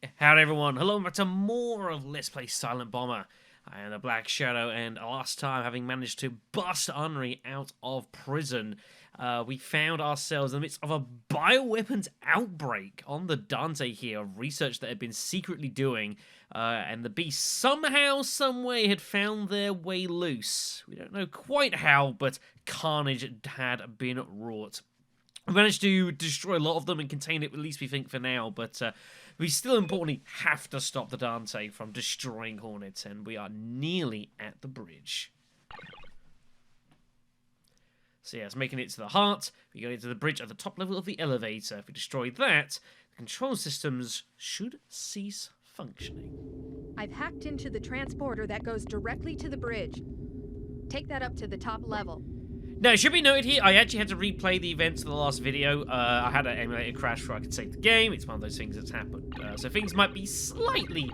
Howdy everyone, hello back to more of Let's Play Silent Bomber. I am the Black Shadow, and last time, having managed to bust Annri out of prison, we found ourselves in the midst of a bioweapons outbreak on the Dante here, research that had been secretly doing, and the beast somehow, someway had found their way loose. We don't know quite how, but carnage had been wrought. We managed to destroy a lot of them and contain it, at least we think for now, but we still importantly have to stop the Dante from destroying Hornets, and we are nearly at the bridge. So yeah, it's making it to the heart. We go into the bridge at the top level of the elevator. If we destroy that, the control systems should cease functioning. I've hacked into the transporter that goes directly to the bridge. Take that up to the top level. Now, it should be noted here, I actually had to replay the events of the last video. I had an emulator crash before I could save the game. It's one of those things that's happened. So things might be slightly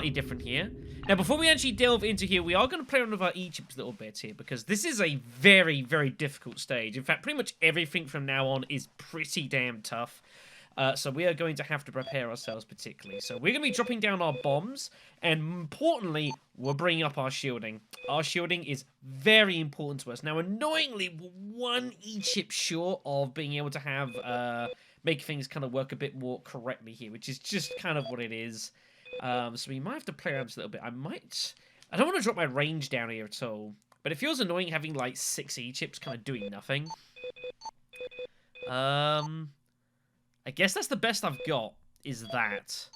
different here. Now, before we actually delve into here, we are going to play one of our Egypt little bits here, because this is a very, very difficult stage. In fact, pretty much everything from now on is pretty damn tough. So we are going to have to prepare ourselves particularly. So we're going to be dropping down our bombs, and importantly, we're bringing up our shielding. Our shielding is very important to us. Now, annoyingly, we're one E-chip short of being able to have, make things kind of work a bit more correctly here, which is just kind of what it is. So we might have to play around a little bit. I don't want to drop my range down here at all, but it feels annoying having, like, 6 E-chips kind of doing nothing. I guess that's the best I've got, is that.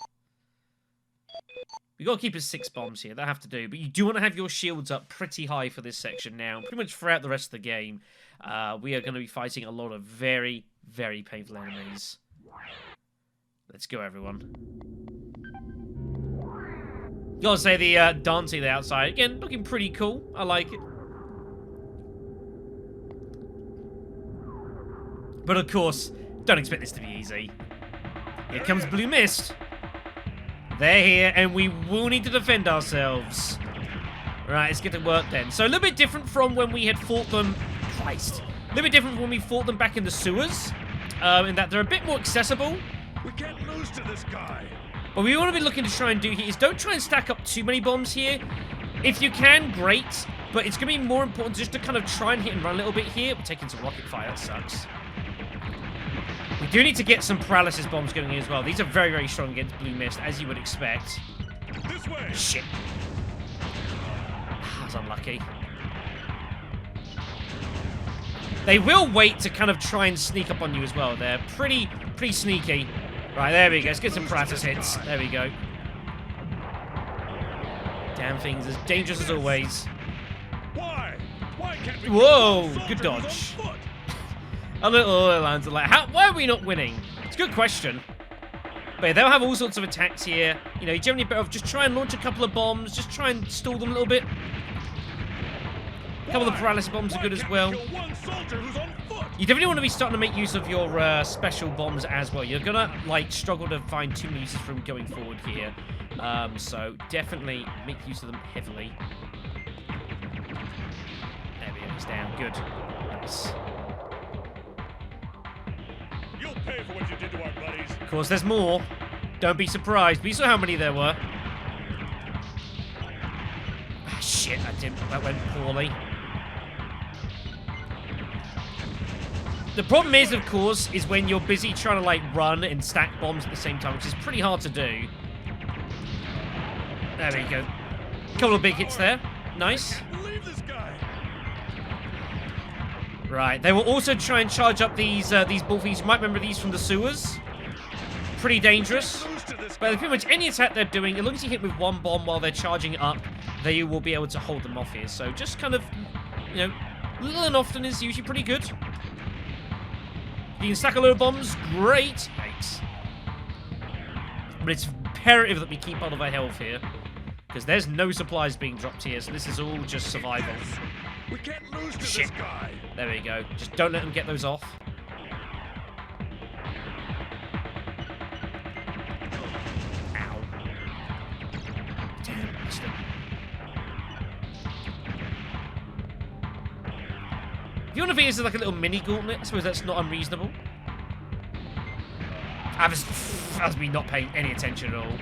We've got to keep us 6 bombs here, that have to do. But you do want to have your shields up pretty high for this section now. Pretty much throughout the rest of the game, we are going to be fighting a lot of very, very painful enemies. Let's go, everyone. Gotta say, the Dante there outside, again, looking pretty cool. I like it. But of course, don't expect this to be easy. Here comes Blue Mist. They're here, and we will need to defend ourselves. Right, let's get to work then. So a little bit different from when we had fought them... Christ. A little bit different from when we fought them back in the sewers. In that they're a bit more accessible. We can't lose to this guy. What we want to be looking to try and do here is don't try and stack up too many bombs here. If you can, great. But it's going to be more important just to kind of try and hit and run a little bit here. We're taking some rocket fire. That sucks. We do need to get some paralysis bombs going in as well. These are very, very strong against Blue Mist, as you would expect. This way. Shit. That's unlucky. They will wait to kind of try and sneak up on you as well. They're pretty sneaky. Right, there we go. Let's get some paralysis hits. There we go. Damn thing's as dangerous as always. Why? Why can't we? Whoa, good dodge. A little lands are like, why are we not winning? It's a good question. But yeah, they'll have all sorts of attacks here. You know, you generally better off just try and launch a couple of bombs. Just try and stall them a little bit. A couple of the paralysis bombs are good as well. You definitely want to be starting to make use of your special bombs as well. You're gonna, like, struggle to find too many uses from going forward here. So definitely make use of them heavily. There we go, he's down. Good. Nice. You'll pay for what you did to our buddies. Of course, there's more. Don't be surprised. We saw how many there were. Ah, shit, that went poorly. The problem is, of course, is when you're busy trying to, like, run and stack bombs at the same time, which is pretty hard to do. There we go. Couple of big hits there. Nice. Leave this guy. Right, they will also try and charge up these bullfiends. You might remember these from the sewers. Pretty dangerous. But pretty much any attack they're doing, as long as you hit with one bomb while they're charging up, they will be able to hold them off here. So just kind of, you know, little and often is usually pretty good. You can stack a load of bombs, great. Thanks. But it's imperative that we keep all of our health here, because there's no supplies being dropped here, so this is all just survival. We can't lose to Shit. this guy. There we go. Just don't let them get those off. Ow. Damn, missed it. If you want to think this is like a little mini gauntlet, I suppose that's not unreasonable. That's me not paying any attention at all.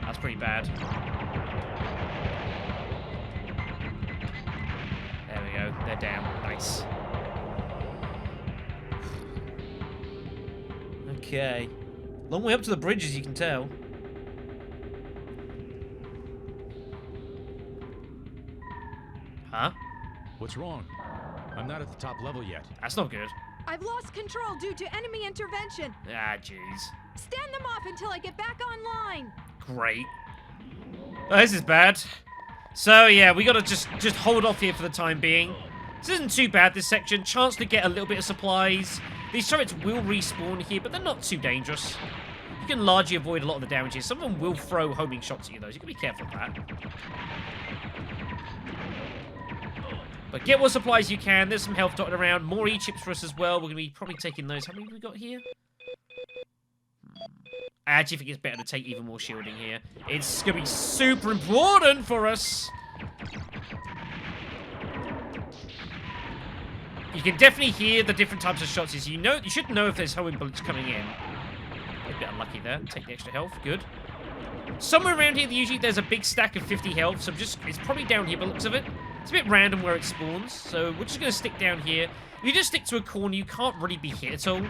That's pretty bad. There we go. They're down. Nice. Okay. Long way up to the bridge, as you can tell. Huh? What's wrong? I'm not at the top level yet. That's not good. I've lost control due to enemy intervention. Ah, jeez. Stand them off until I get back online. Great. Oh, this is bad. So, yeah, we gotta just hold off here for the time being. This isn't too bad, this section. Chance to get a little bit of supplies. These turrets will respawn here, but they're not too dangerous. You can largely avoid a lot of the damage here. Some of them will throw homing shots at you, though, so you can be careful of that. But get what supplies you can. There's some health dotted around. More E-chips for us as well. We're going to be probably taking those. How many have we got here? I actually think it's better to take even more shielding here. It's going to be super important for us. You can definitely hear the different types of shots. You should know if there's homing bullets coming in. A bit unlucky there. Take the extra health. Good. Somewhere around here, usually there's a big stack of 50 health. So it's probably down here by the looks of it. It's a bit random where it spawns. So we're just going to stick down here. If you just stick to a corner, you can't really be hit at all.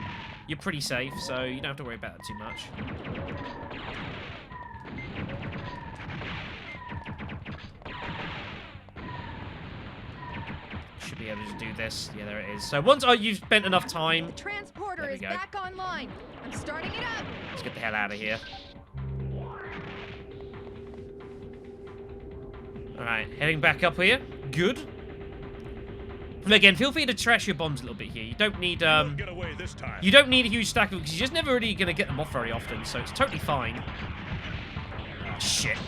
You're pretty safe, so you don't have to worry about that too much. Should be able to do this. Yeah, there it is. So once you've spent enough time... The transporter is back online. I'm starting it up. Let's get the hell out of here. Alright, heading back up here. Good. And again, feel free to trash your bombs a little bit here. You don't need Get away this time. you don't need a huge stack of them because you're just never really gonna get them off very often, so it's totally fine. Oh shit.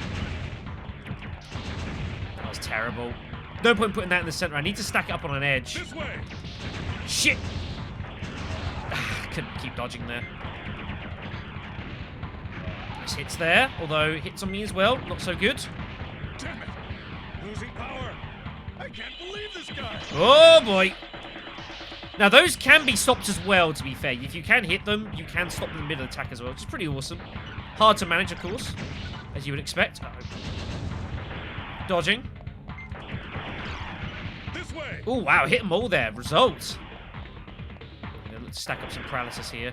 That was terrible. No point putting that in the center. I need to stack it up on an edge. This way. Shit! Couldn't keep dodging there. Nice hits there, although hits on me as well. Not so good. Damn it. Losing power. I can't believe this guy. Oh boy! Now those can be stopped as well, to be fair. If you can hit them, you can stop them in the middle attack as well, which is pretty awesome. Hard to manage, of course, as you would expect. Uh-oh. Dodging. This way. Oh wow, hit them all there. Results. Let's stack up some paralysis here.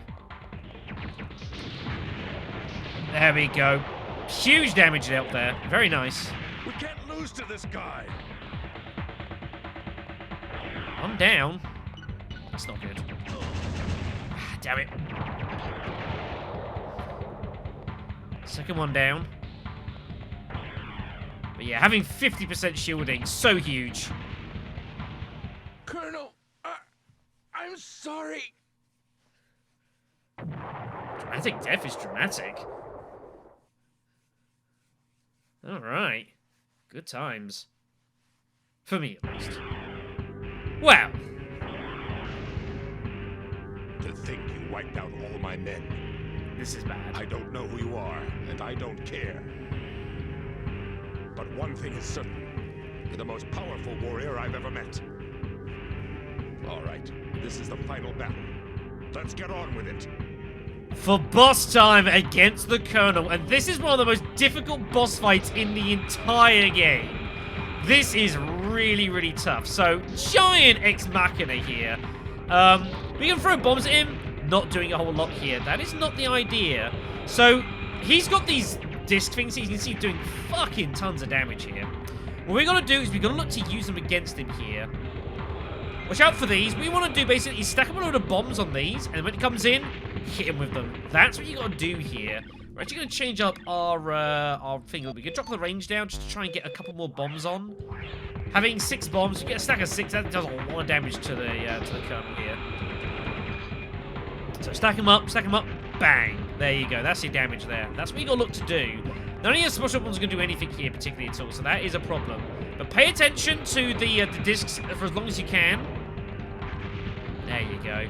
There we go. Huge damage dealt there. Very nice. We can't lose to this guy. I'm down. That's not good. Damn it. Second one down. But yeah, having 50% shielding, so huge. Colonel, I'm sorry. Dramatic death is dramatic. Alright. Good times. For me, at least. Well. To think you wiped out all my men. This is bad. I don't know who you are, and I don't care. But one thing is certain. You're the most powerful warrior I've ever met. All right, this is the final battle. Let's get on with it. For boss time against the Colonel, and this is one of the most difficult boss fights in the entire game. This is really, really tough. So, giant Ex Machina here. We can throw bombs at him, not doing a whole lot here. That is not the idea. So, he's got these disc things, so you can see doing fucking tons of damage here. What we gotta do is we gotta look to use them against him here. Watch out for these. What we want to do basically is stack up a load of bombs on these, and when it comes in, hit him with them. That's what you got to do here. We're actually going to change up our thing. We can drop the range down just to try and get a couple more bombs on. Having 6 bombs, you get a stack of 6. That does a lot of damage to the Colonel here. So stack them up, bang. There you go. That's your damage there. That's what you got to look to do. None of your special bombs are going to do anything here particularly at all, so that is a problem. But pay attention to the discs for as long as you can. There you go.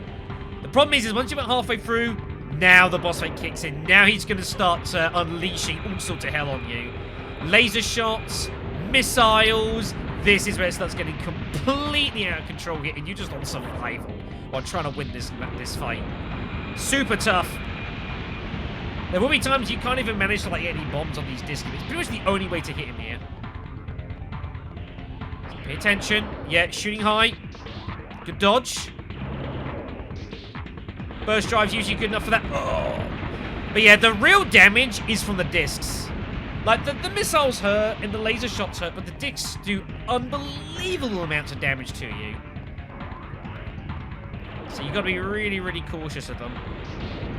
The problem is once you went halfway through, now the boss fight kicks in. Now he's going to start unleashing all sorts of hell on you. Laser shots, missiles. This is where it starts getting completely out of control here, and you're just on survival while trying to win this fight. Super tough. There will be times you can't even manage to like get any bombs on these discs. It's pretty much the only way to hit him here. So pay attention. Yeah, shooting high. Good dodge. Burst drive's usually good enough for that. Oh. But yeah, the real damage is from the discs. Like, the missiles hurt and the laser shots hurt, but the discs do unbelievable amounts of damage to you. So you've got to be really, really cautious of them.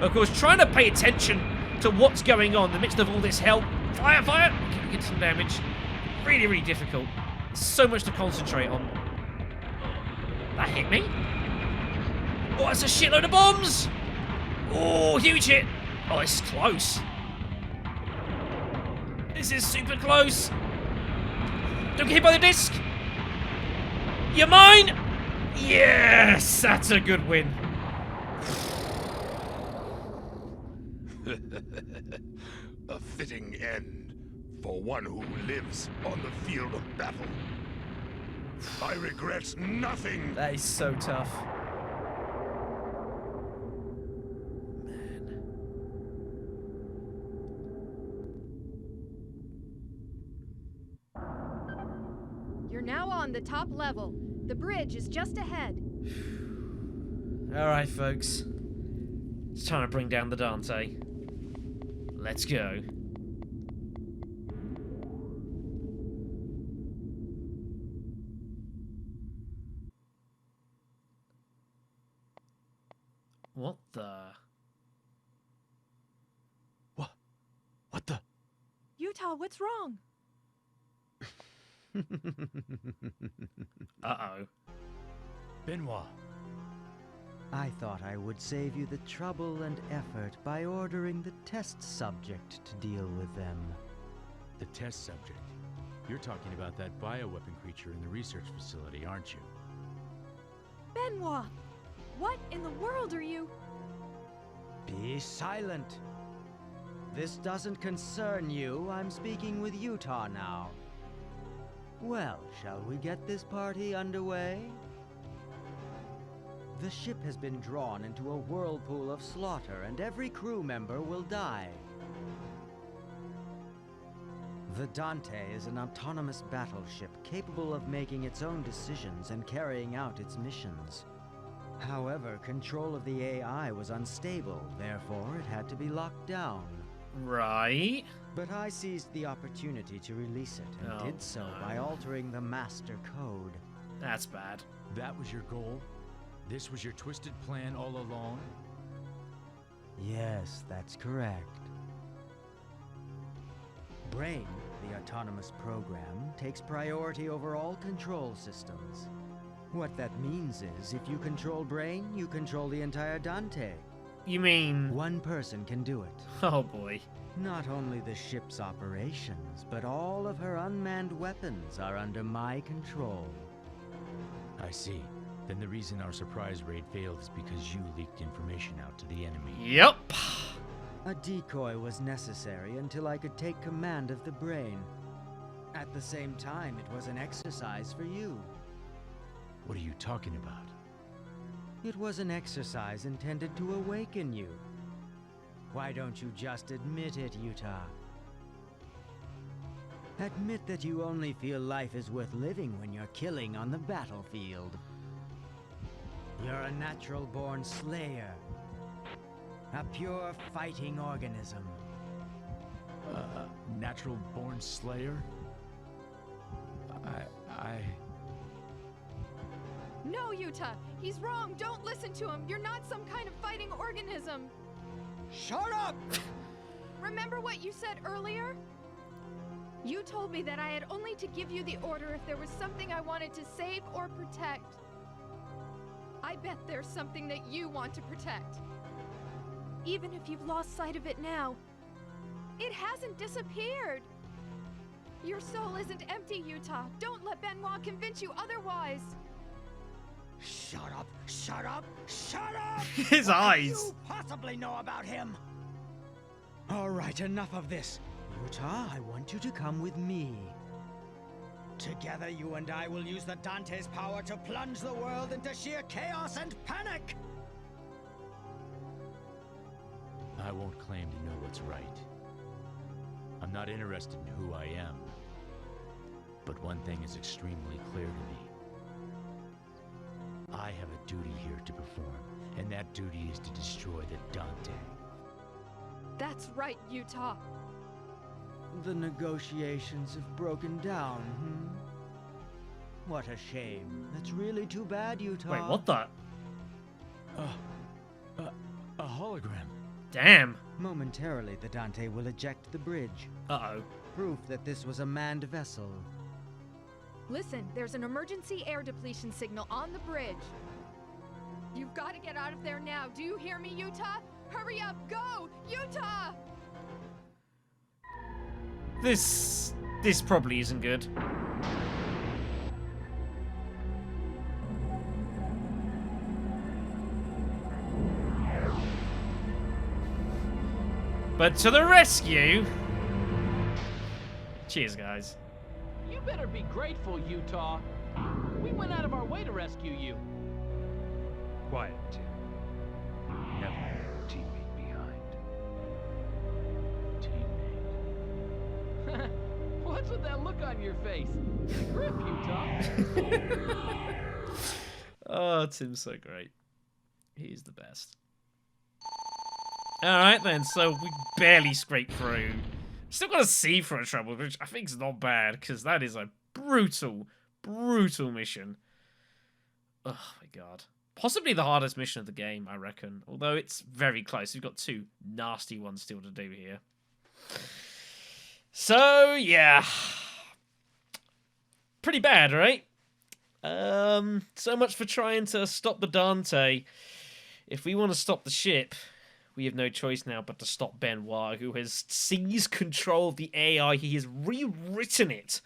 Of course, trying to pay attention to what's going on in the midst of all this hell. Fire, fire! Get some damage. Really, really difficult. So much to concentrate on. That hit me. Oh, that's a shitload of bombs! Oh, huge hit! Oh, this is close. This is super close. Don't get hit by the disc. You're mine! Yes! That's a good win. A fitting end for one who lives on the field of battle. I regret nothing. That is so tough. You're now on the top level. The bridge is just ahead. Alright, folks. It's time to bring down the Dante. Let's go. What the? What the? Jutah, what's wrong? Uh-oh. Benoit. I thought I would save you the trouble and effort by ordering the test subject to deal with them. The test subject? You're talking about that bioweapon creature in the research facility, aren't you? Benoit! What in the world are you? Be silent. This doesn't concern you. I'm speaking with Jutah now. Well, shall we get this party underway? The ship has been drawn into a whirlpool of slaughter, and every crew member will die. The Dante is an autonomous battleship capable of making its own decisions and carrying out its missions. However, control of the AI was unstable, therefore it had to be locked down. Right. But I seized the opportunity to release it, and did so by altering the master code. That's bad. That was your goal? This was your twisted plan all along? Yes, that's correct. Brain, the autonomous program, takes priority over all control systems. What that means is, if you control Brain, you control the entire Dante. You mean... One person can do it. Oh boy. Not only the ship's operations, but all of her unmanned weapons are under my control. I see. Then the reason our surprise raid failed is because you leaked information out to the enemy. Yep. A decoy was necessary until I could take command of the Brain. At the same time, it was an exercise for you. What are you talking about? It was an exercise intended to awaken you. Why don't you just admit it, Jutah? Admit that you only feel life is worth living when you're killing on the battlefield. You're a natural-born slayer. A pure fighting organism. Natural-born slayer? No, Jutah! He's wrong! Don't listen to him! You're not some kind of fighting organism! Shut up! Remember what you said earlier? You told me that I had only to give you the order if there was something I wanted to save or protect. I bet there's something that you want to protect. Even if you've lost sight of it now, it hasn't disappeared. Your soul isn't empty, Jutah. Don't let Benoit convince you otherwise. Shut up! Shut up! Shut up! His eyes. What do you possibly know about him? All right, enough of this. Jutah, I want you to come with me. Together, you and I will use the Dante's power to plunge the world into sheer chaos and panic! I won't claim to know what what's right. I'm not interested in who I am. But one thing is extremely clear to me. I have a duty here to perform, and that duty is to destroy the Dante. That's right, Jutah. The negotiations have broken down, What a shame. That's really too bad, Jutah. Wait, what the? A hologram. Damn. Momentarily, the Dante will eject the bridge. Uh-oh. Proof that this was a manned vessel. Listen, there's an emergency air depletion signal on the bridge. You've got to get out of there now. Do you hear me, Jutah? Hurry up, go! Jutah! This probably isn't good. But to the rescue! Cheers, guys. You better be grateful, Jutah. We went out of our way to rescue you. Quiet, Tim. Never leave a teammate behind. Teammate. What's with that look on your face? Get a grip, Jutah. Oh, Tim's so great. He's the best. Alright then, so we barely scraped through. Still got a C for a trouble, which I think is not bad, because that is a brutal, brutal mission. Oh my god. Possibly the hardest mission of the game, I reckon. Although it's very close. We've got two nasty ones still to do here. So, yeah. Pretty bad, right? So much for trying to stop the Dante. If we want to stop the ship, we have no choice now but to stop Benoit, who has seized control of the AI. He has rewritten it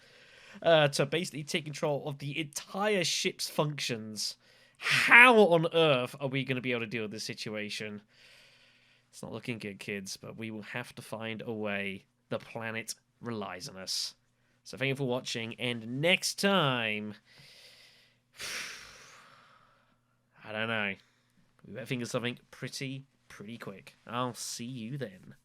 to basically take control of the entire ship's functions. How on earth are we going to be able to deal with this situation? It's not looking good, kids, but we will have to find a way. The planet relies on us. So thank you for watching, and next time... I don't know. We better think of something pretty quick. I'll see you then.